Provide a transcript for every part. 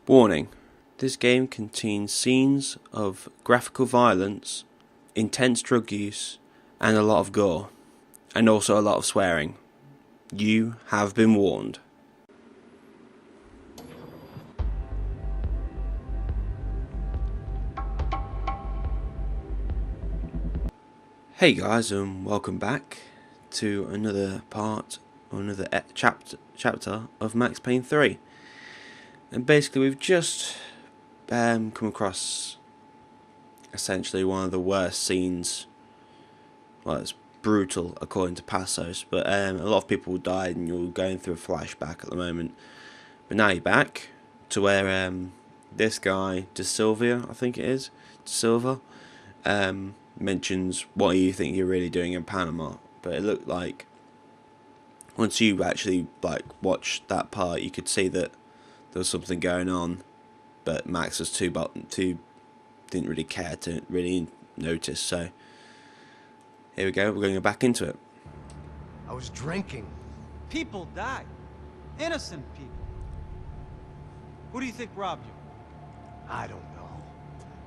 Warning, this game contains scenes of graphical violence, intense drug use, and a lot of gore, and also a lot of swearing. You have been warned. Hey guys, and welcome back to another part, or another chapter of Max Payne 3. And basically we've just come across essentially one of the worst scenes. Well, it's brutal according to Passos, but a lot of people died and you're going through a flashback at the moment. But now you're back to where this guy, De Silva, I think it is, De Silva, mentions what you think you're really doing in Panama. But it looked like once you actually watched that part, you could see that there was something going on, but Max was too didn't really care to really notice. So here we go. We're going to go back into it. I was drinking. People died. Innocent people. Who do you think robbed you? I don't know.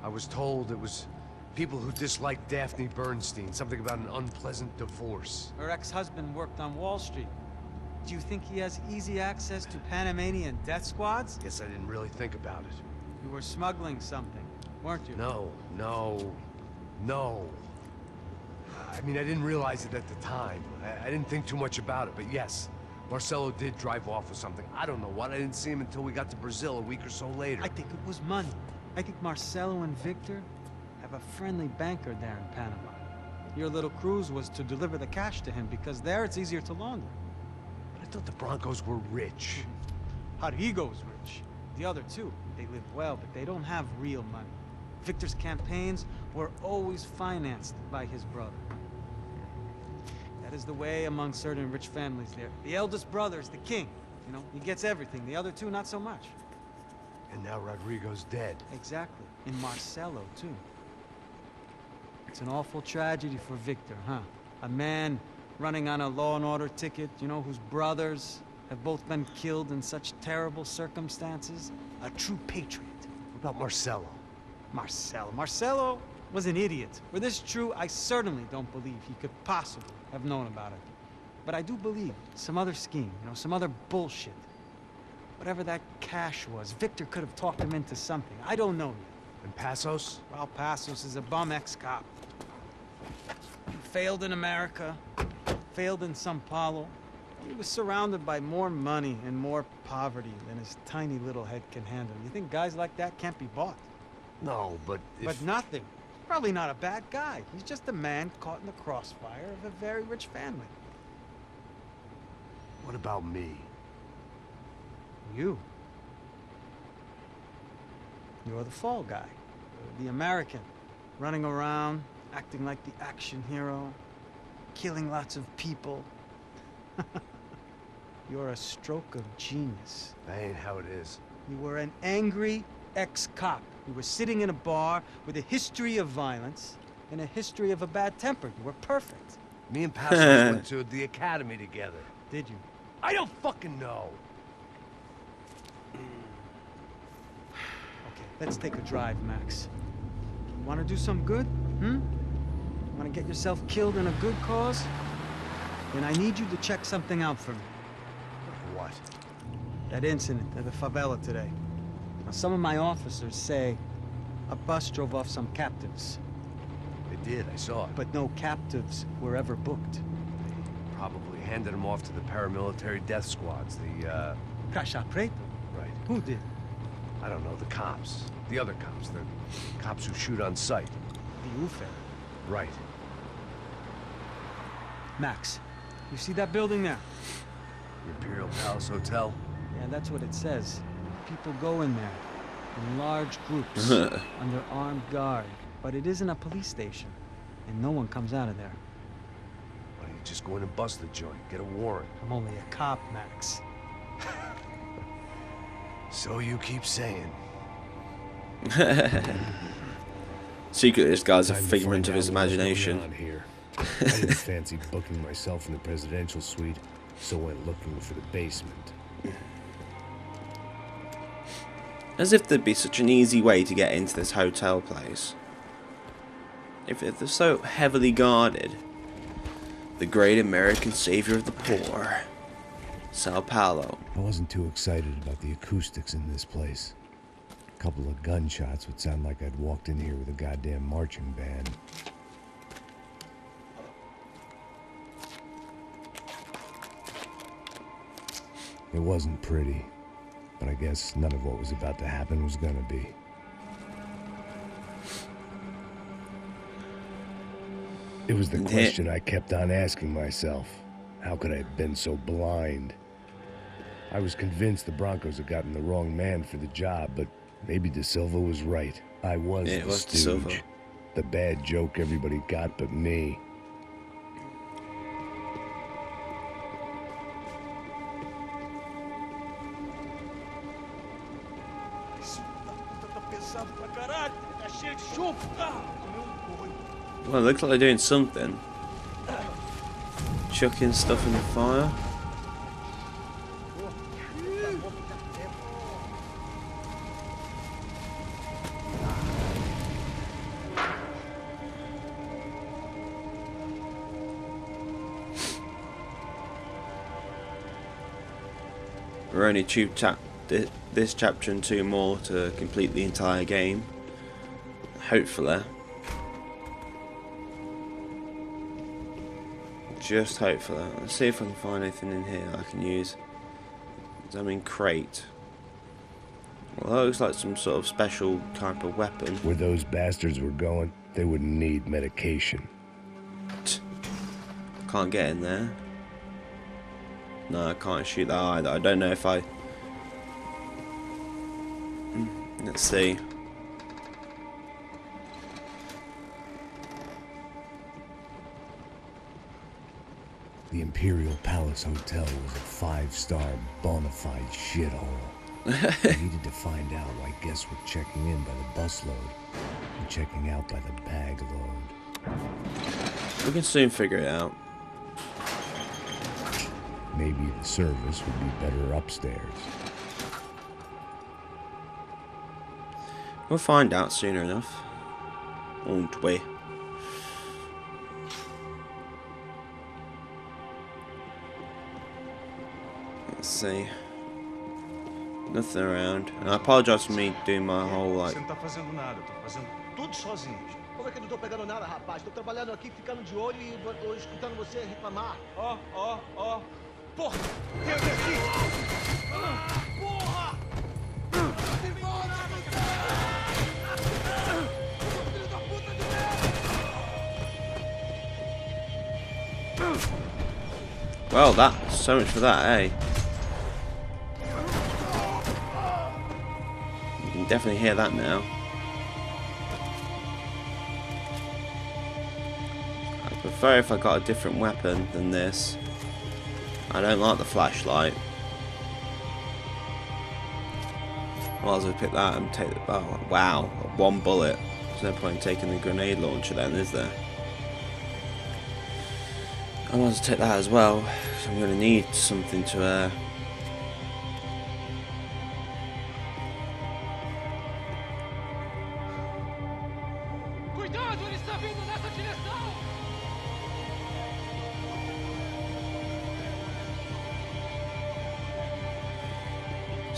I was told it was people who disliked Daphne Bernstein. Something about an unpleasant divorce. Her ex-husband worked on Wall Street. Do you think he has easy access to Panamanian death squads? Guess I didn't really think about it. You were smuggling something, weren't you? No. I mean, I didn't realize it at the time. I didn't think too much about it, but yes. Marcelo did drive off with something. I don't know what. I didn't see him until we got to Brazil a week or so later. I think it was money. I think Marcelo and Victor have a friendly banker there in Panama. Your little cruise was to deliver the cash to him because there it's easier to launder. But I thought the Broncos were rich. Rodrigo's rich. The other two, they live well, but they don't have real money. Victor's campaigns were always financed by his brother. That is the way among certain rich families there. The eldest brother is the king. You know, he gets everything. The other two, not so much. And now Rodrigo's dead. Exactly. And Marcelo, too. It's an awful tragedy for Victor, huh? A man running on a law and order ticket, you know, whose brothers have both been killed in such terrible circumstances. A true patriot. What about Marcelo? Marcelo was an idiot. Were this true, I certainly don't believe he could possibly have known about it. But I do believe some other scheme, you know, some other bullshit. Whatever that cash was, Victor could have talked him into something. I don't know yet. And Passos? Well, Passos is a bum ex-cop. He failed in America, failed in Sao Paulo. He was surrounded by more money and more poverty than his tiny little head can handle. You think guys like that can't be bought? No, but if... But nothing. Probably not a bad guy. He's just a man caught in the crossfire of a very rich family. What about me? You. You're the fall guy. The American. Running around, acting like the action hero. Killing lots of people. You're a stroke of genius. That ain't how it is. You were an angry ex-cop. You were sitting in a bar with a history of violence and a history of a bad temper. You were perfect. Me and Passos went to the academy together. Did you? I don't fucking know. Okay, let's take a drive, Max. You want to do some good? Want to get yourself killed in a good cause? Then I need you to check something out for me. What? That incident at the favela today. Now, some of my officers say a bus drove off some captives. They did, I saw it. But no captives were ever booked. They probably handed them off to the paramilitary death squads, the, Caixa Preta? Right. Who did? I don't know, the cops. The other cops, the cops who shoot on sight. The UFE. Right. Max, you see that building there? The Imperial Palace Hotel? Yeah, that's what it says. People go in there in large groups under armed guard. But it isn't a police station, and no one comes out of there. Why don't you just go in and bust the joint, get a warrant? I'm only a cop, Max. So you keep saying. Secretly, this guy's a Time to figment find of his out what's going imagination. on here. I didn't fancy booking myself in the presidential suite, so went looking for the basement. As if there'd be such an easy way to get into this hotel place. If they're so heavily guarded. The great American savior of the poor. Sao Paulo. I wasn't too excited about the acoustics in this place. A couple of gunshots would sound like I'd walked in here with a goddamn marching band. It wasn't pretty, but I guess none of what was about to happen was gonna be. It was the question I kept on asking myself. How could I have been so blind? I was convinced the Broncos had gotten the wrong man for the job, but maybe De Silva was right. I was the stooge. The bad joke everybody got but me. Well, it looks like they're doing something. Chucking stuff in the fire. We're only this chapter and 2 more to complete the entire game. Hopefully. Just hopefully. Let's see if I can find anything in here I can use. Examine crate. Well, that looks like some sort of special type of weapon. Where those bastards were going, they would need medication. Can't get in there. No, I can't shoot that either. I don't know if I... Let's see. The Imperial Palace Hotel was a 5-star bona fide shithole. I needed to find out why guests were checking in by the busload and checking out by the bag load. We can soon figure it out. Maybe the service would be better upstairs. We'll find out sooner enough. Won't we? Let's see. Nothing around. And I apologize for me doing my whole like. Você não tá fazendo nada, eu tô fazendo tudo sozinho. Como é que eu não tô pegando nada, rapaz? Tô trabalhando aqui, ficando de olho e escutando você reclamar. Ó. Porra! Tem alguém aqui! Porra! Filho da puta de merda! Well, that's so much for that, eh? You can definitely hear that now. I prefer if I got a different weapon than this. I don't like the flashlight. Might as well pick that and take the... Oh, wow. 1 bullet. There's no point in taking the grenade launcher then, is there? I might as well take that as well. So I'm going to need something to... Cuidado, ele está vindo nessa direção!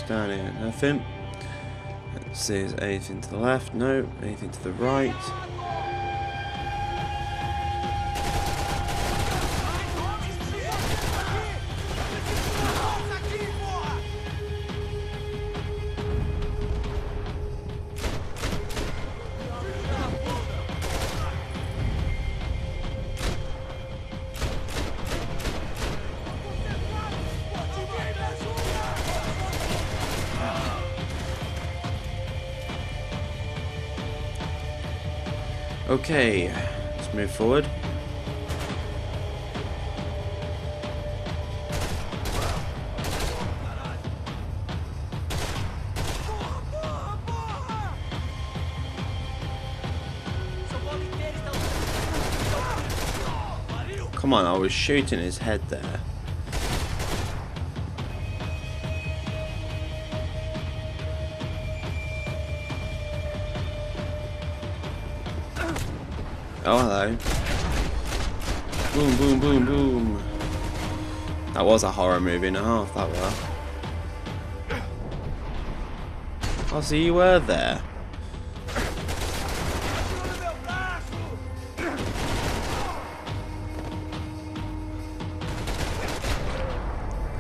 Down here, nothing. Let's see, is anything to the left? No. Anything to the right? Okay, let's move forward. Come on, I was shooting his head there. Oh, hello. Boom, boom, boom, boom. That was a horror movie and a half, that was. Oh, so you were there.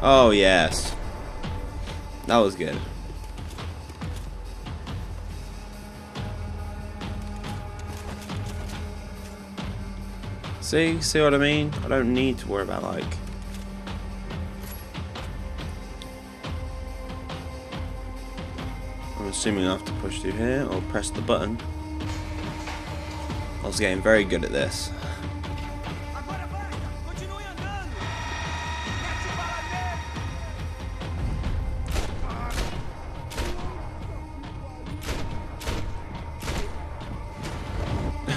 Oh, yes. That was good. See what I mean? I don't need to worry about, like... I'm assuming I have to push through here or press the button. I was getting very good at this.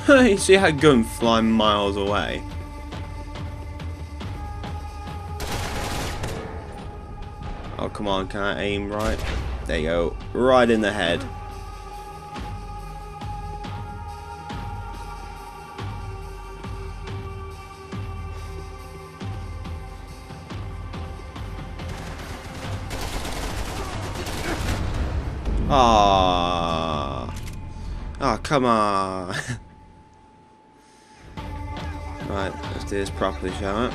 You see how gun flying miles away? Oh, come on, can I aim right? There you go, right in the head. Ah, oh, come on. Right, let's do this properly, shall we?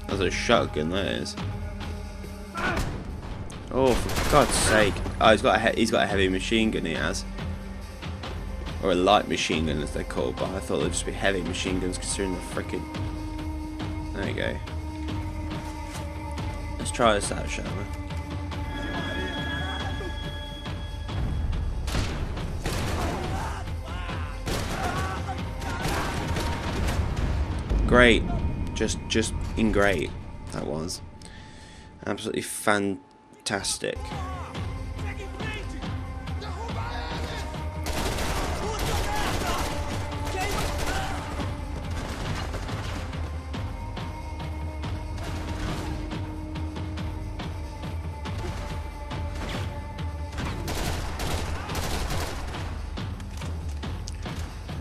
That's a shotgun, that is. Oh, for God's sake! Oh, he's got a heavy machine gun. He has, or a light machine gun, as they're called. But I thought they'd just be heavy machine guns, considering the frickin'. There you go. Let's try this out, shall we? Great. Just in great, that was. Absolutely fantastic. Here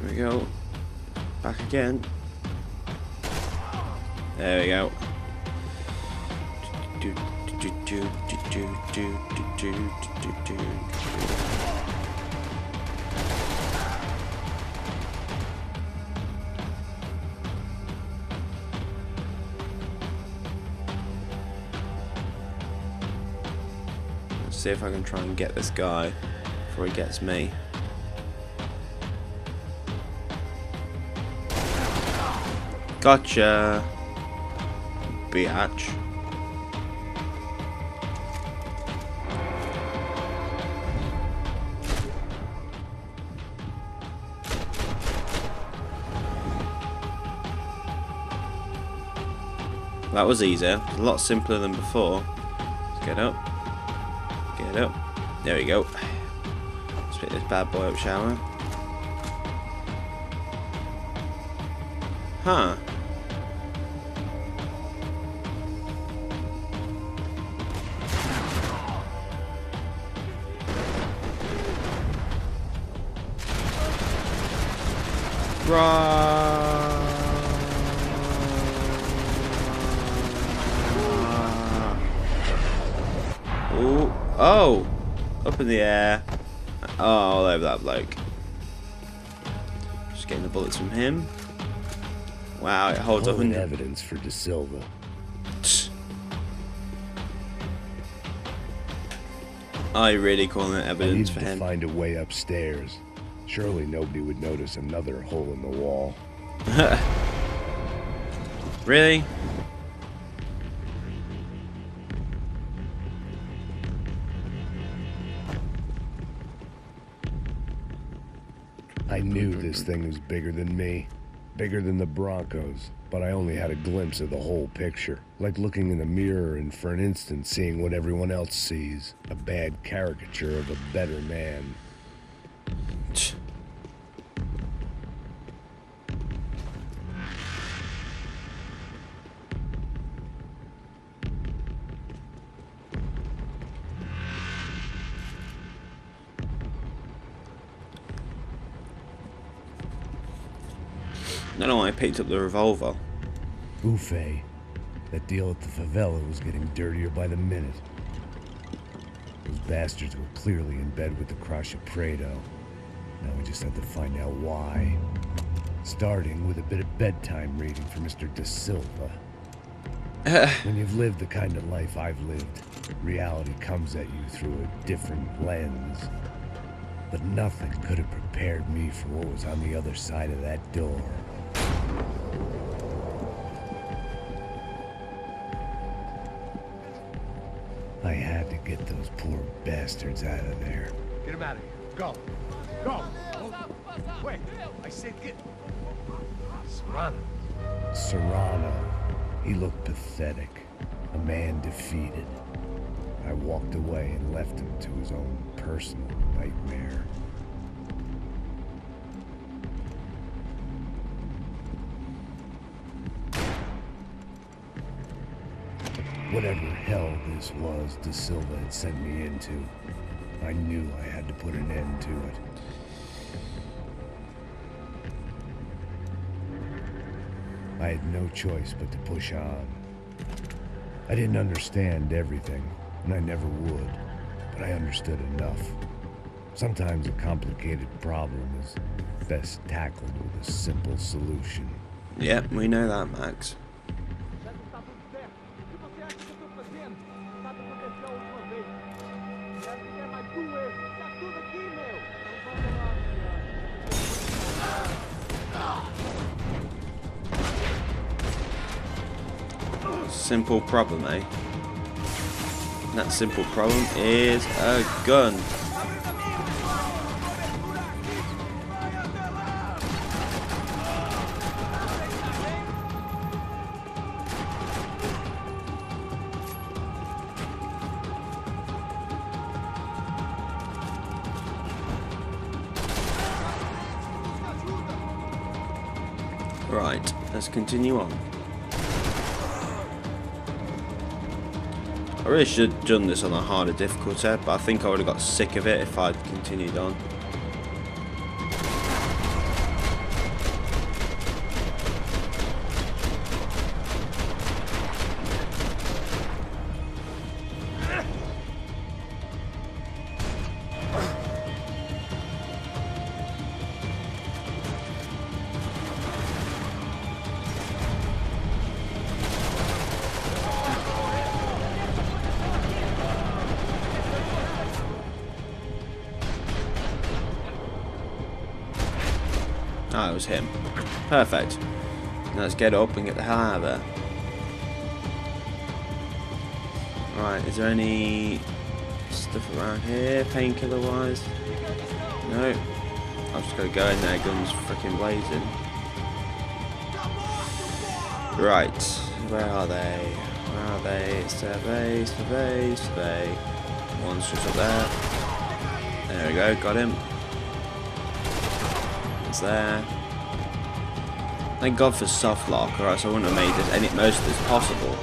we go. Back again. There we go. Let's see if I can try and get this guy before he gets me. Gotcha. Biatch. That was easier. A lot simpler than before. Let's get up. Get up. There we go. Let's pick this bad boy up, shall we? Huh. Ooh. Oh! Up in the air. Oh, all over that bloke. Just getting the bullets from him. Wow, it holds 100. Evidence for De Silva. I really calling it evidence I for need to him. find a way upstairs. Surely nobody would notice another hole in the wall. Really? I knew this thing was bigger than me, bigger than the Broncos, but I only had a glimpse of the whole picture, like looking in the mirror and for an instant seeing what everyone else sees, a bad caricature of a better man. I don't know why I picked up the revolver. Buffet. That deal at the favela was getting dirtier by the minute. Those bastards were clearly in bed with the Crash of Prado. Now we just had to find out why. Starting with a bit of bedtime reading for Mr. Da Silva. When you've lived the kind of life I've lived, reality comes at you through a different lens. But nothing could have prepared me for what was on the other side of that door. I had to get those poor bastards out of there. Get him out of here. Go. Go. Wait. I said get... Serrano. Serrano. He looked pathetic. A man defeated. I walked away and left him to his own personal nightmare. Whatever hell this was Da Silva had sent me into, I knew I had to put an end to it. I had no choice but to push on. I didn't understand everything, and I never would, but I understood enough. Sometimes a complicated problem is best tackled with a simple solution. Yep, we know that, Max. Simple problem, eh? And that simple problem is a gun. Right, let's continue on. I really should have done this on a harder difficulty, but I think I would have got sick of it if I'd continued on. Ah, it was him. Perfect. Now let's get up and get the hell out of there. Right, is there any stuff around here, painkiller wise? No. I've just got to go in there, guns freaking blazing. Right, where are they? Where are they? Survey, survey, survey. One's just up there. There we go, got him. There. Thank God for soft lock, or else I wouldn't have made this most of this possible.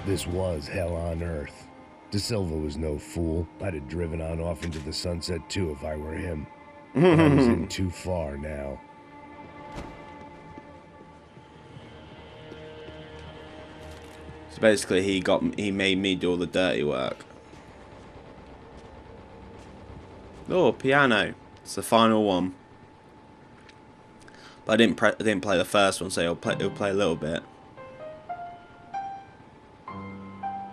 This was hell on earth. Da Silva was no fool. I'd have driven on off into the sunset too if I were him. But I was in too far now. So basically he made me do all the dirty work. Oh, piano. It's the final one. But I didn't play the first one, so it'll play a little bit.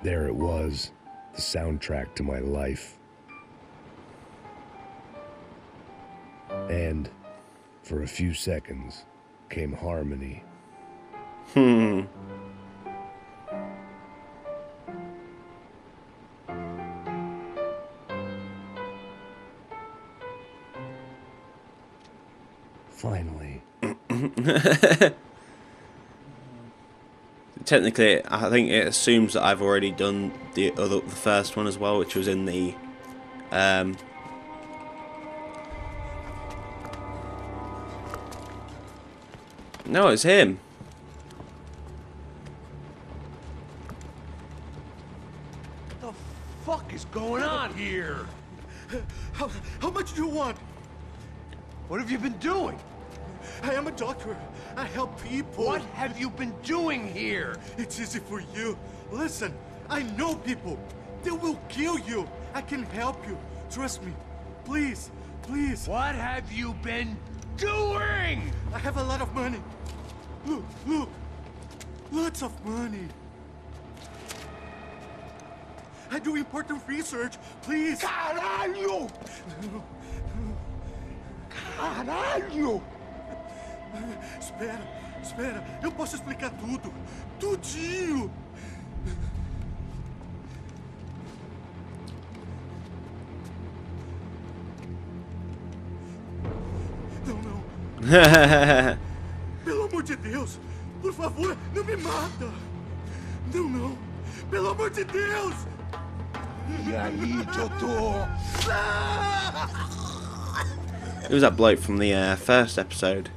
There it was, the soundtrack to my life. And for a few seconds came harmony. Finally. Technically, I think it assumes that I've already done the first one as well, which was in the no, it's him. What the fuck is going on here? How much do you want? What have you been doing? I am a doctor. I help people. What have you been doing here? It's easy for you. Listen, I know people. They will kill you. I can help you. Trust me. Please, please. What have you been doing? I have a lot of money. Look, look. Lots of money. I do important research. Please. Caralho! Caralho! Espera, espera. Eu posso explicar tudo. Tudinho. Não, não. Pelo amor de Deus. Por favor, não me mata. Não, não. Pelo amor de Deus. E aí, Totó? It was that bloke from the first episode,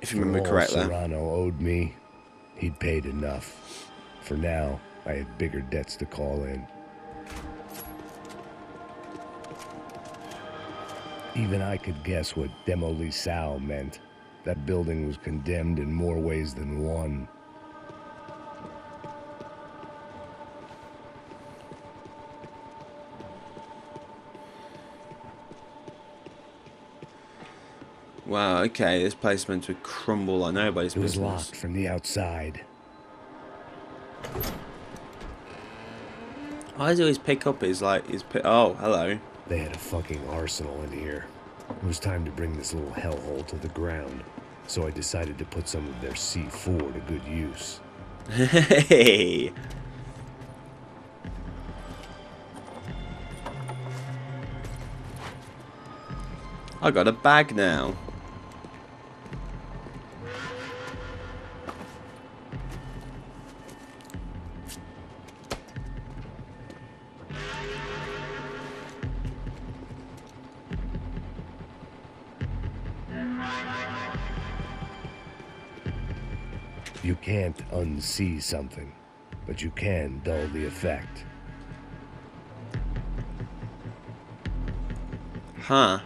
if you remember correctly. Serrano owed me, he'd paid enough. For now, I had bigger debts to call in. Even I could guess what Demolisal meant. That building was condemned in more ways than one. Wow, okay, this place is meant to crumble like nobody's It was business. locked from the outside. Why does he always pick up his, oh, hello. They had a fucking arsenal in here. It was time to bring this little hellhole to the ground, so I decided to put some of their C4 to good use. Hey. I got a bag now. You can't unsee something, but you can dull the effect. Huh.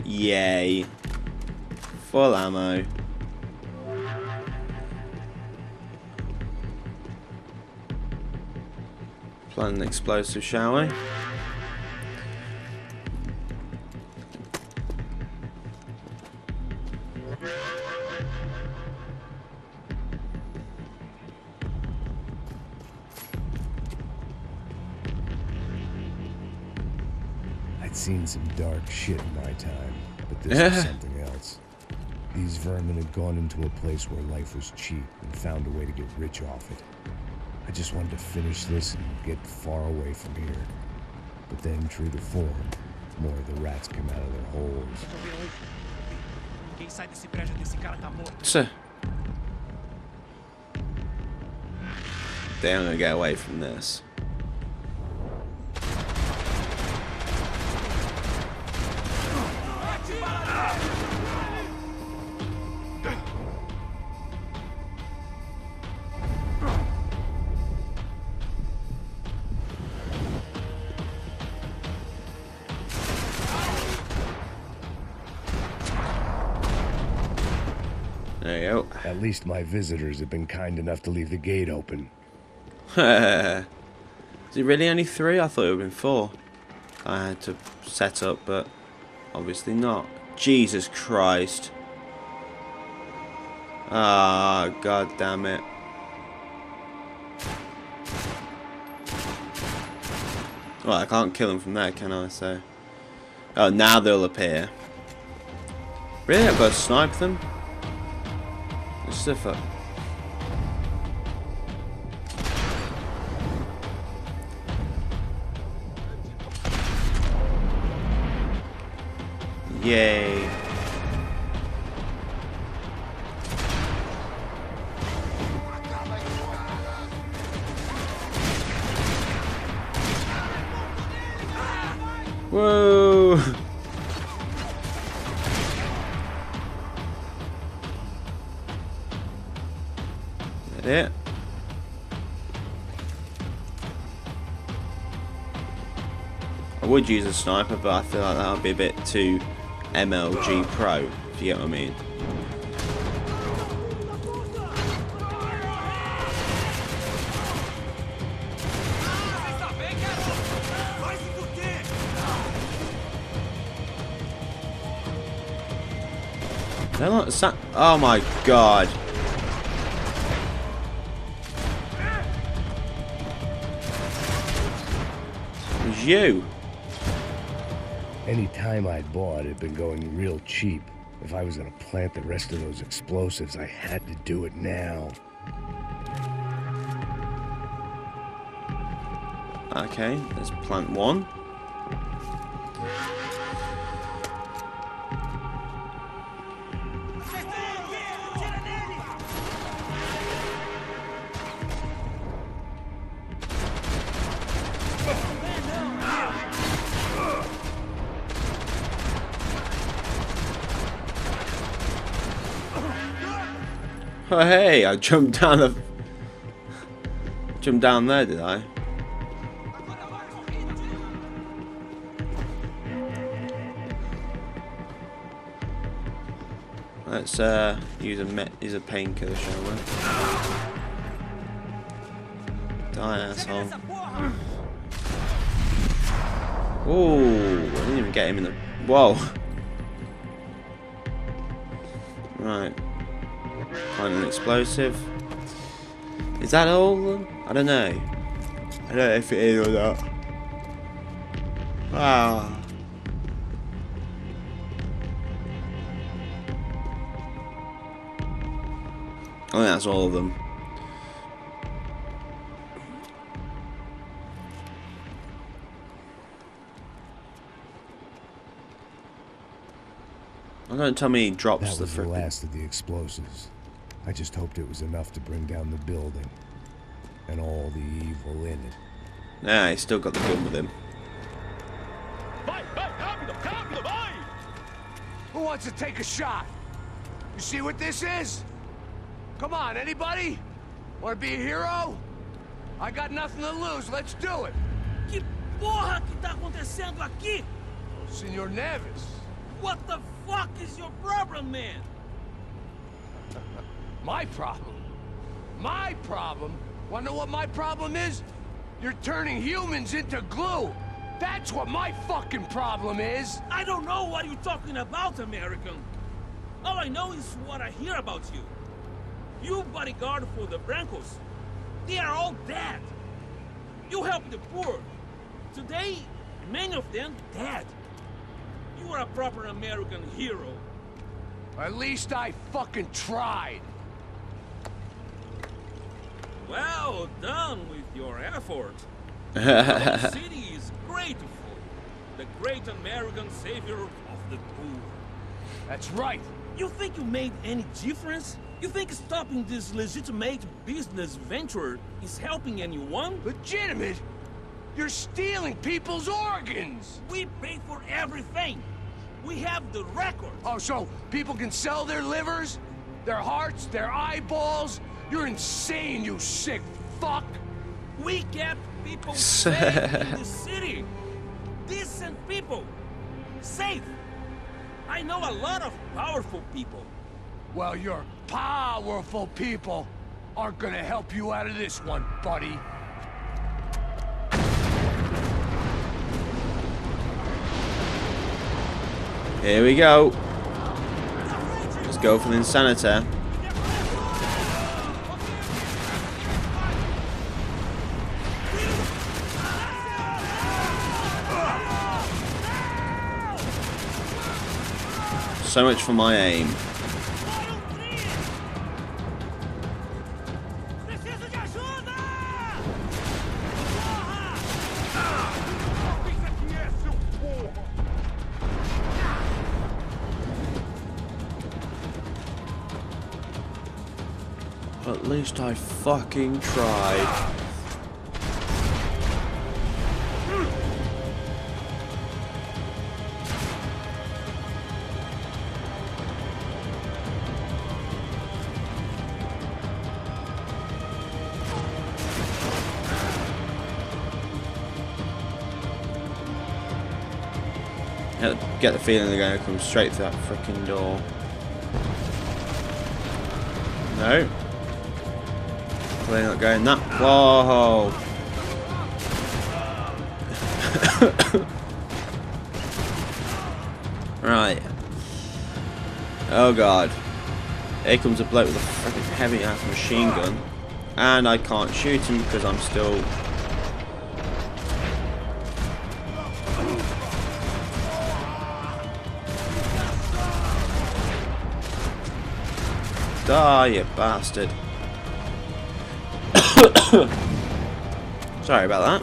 Yay. Full ammo. Plant an explosive, shall we? I'd seen some dark shit in my time, but this was something else. These vermin had gone into a place where life was cheap and found a way to get rich off it. I just wanted to finish this and get far away from here. But then, true to form, more of the rats came out of their holes. Ninguém sai desse prédio desse cara tá morto. So, they're gonna get away from this. There you go. At least my visitors have been kind enough to leave the gate open. Is it really only 3? I thought it would have been 4. I had to set up, but obviously not. Jesus Christ. Ah, god damn it. Well, I can't kill them from there, can I? So, oh, now they'll appear. Really, I've got to snipe them. What's the fuck? Yay. Whoa. That it? I would use a sniper, but I feel like that would be a bit too MLG Pro, if you get what I mean. They're like oh my god. It was you. Any time I'd bought had been going real cheap. If I was gonna plant the rest of those explosives, I had to do it now. Okay, let's plant one. Oh hey, I jumped down there, did I? Let's use a painkiller, shall we? Die, asshole. Oh, I didn't even get him in the... Whoa. Right. Find an explosive. Is that all of them? I don't know. I don't know if it is or not. Ah. I think that's all of them. I'm gonna tell me he drops that was the last of the explosives. I just hoped it was enough to bring down the building and all the evil in it. Nah, he's still got the gun with him. Who wants to take a shot? You see what this is? Come on, anybody? Want to be a hero? I got nothing to lose. Let's do it. Que porra que tá acontecendo aqui? Senor Neves. What the fuck is your problem, man? My problem? My problem? Wanna know what my problem is? You're turning humans into glue. That's what my fucking problem is. I don't know what you're talking about, American. All I know is what I hear about you. You bodyguard for the Brancos. They are all dead. You help the poor. Today, many of them dead. You are a proper American hero. At least I fucking tried. Well done with your effort. The city is grateful. The great American savior of the poor. That's right. You think you made any difference? You think stopping this legitimate business venture is helping anyone? Legitimate? You're stealing people's organs! We pay for everything. We have the record. Oh, so people can sell their livers? Their hearts? Their eyeballs? You're insane, you sick fuck! We kept people safe in the city. Decent people. Safe. I know a lot of powerful people. Well, your powerful people aren't gonna help you out of this one, buddy. Here we go. Let's go for the insanity. So much for my aim. At least I fucking tried. I get the feeling they're going to come straight through that freaking door. No. They're not going that. Whoa! Right. Oh god. Here comes a bloke with a freaking heavy ass machine gun. And I can't shoot him because I'm still. Die, you bastard. Sorry about that.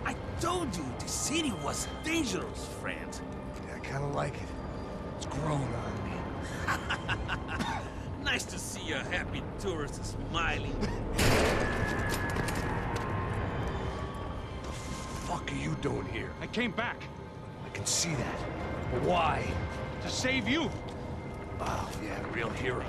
I told you the city was dangerous, friend. Yeah, I kind of like it. It's growing on me. Nice to see a happy tourist smiling. The fuck are you doing here? I came back I can see that. But why? to save you. Oh, yeah, real hero.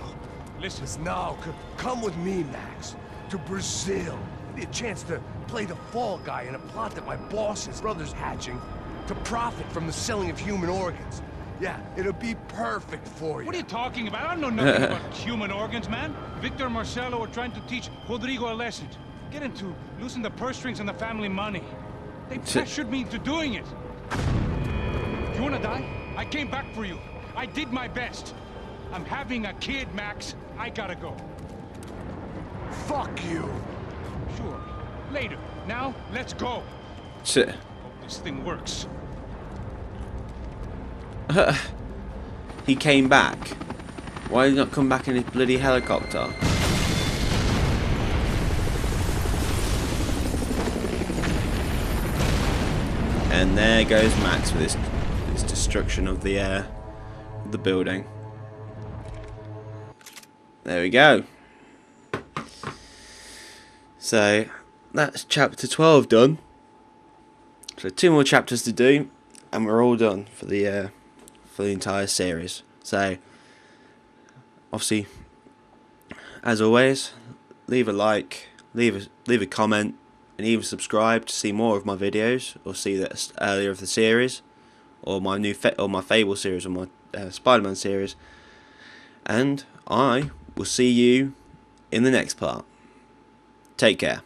Listen, No, come with me, Max. To Brazil. Be a chance to play the fall guy in a plot that my boss's brother's hatching to profit from the selling of human organs. Yeah, it'll be perfect for you. what are you talking about? I don't know nothing about human organs, man. Victor and Marcelo are trying to teach Rodrigo a lesson. Get him to loosen the purse strings on the family money. They pressured me into doing it. You wanna die? I came back for you. I did my best. I'm having a kid, Max. I gotta go. Fuck you. Sure. Later. Now, let's go. Shit. Hope this thing works. He came back. Why did he not come back in his bloody helicopter? And there goes Max with his destruction of the building. There we go. So that's chapter 12 done. So 2 more chapters to do, and we're all done for the entire series. So obviously, as always, leave a like, leave a comment, and even subscribe to see more of my videos, or see the earlier of the series, or my my Fable series, or my Spider-Man series. And I will see you in the next part. Take care.